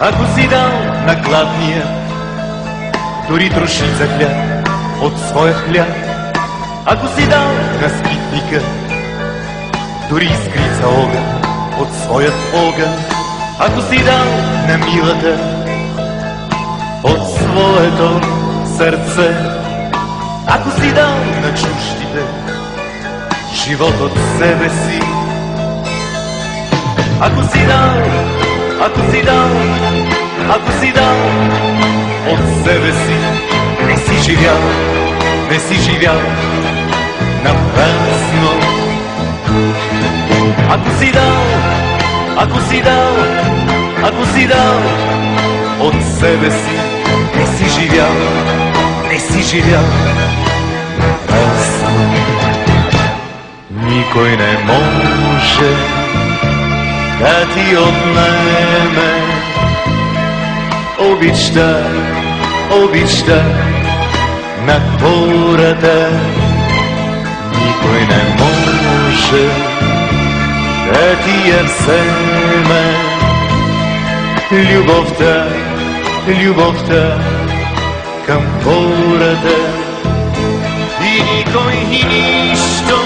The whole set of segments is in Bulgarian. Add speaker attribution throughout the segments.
Speaker 1: Ако си дал на гладния дори трошица хляб от своя хляб, ако си дал на скитника дори искрица огън от своят огън, ако си дал на милата от своето сърце, ако си дал на чуждите живот от себе си, ако си дал, ако си дал, ако си дал от себе си, не си живял, не си живял напразно. Ако си дал, ако си дал, ако си дал от себе си, не си живял, не си живял напразно. Никой не може да ти отнеме обичта, обичта на хората. Никой не може да ти я вземе любовта, любовта към хората. И никой и нищо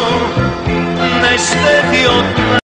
Speaker 1: не ще ти отнеме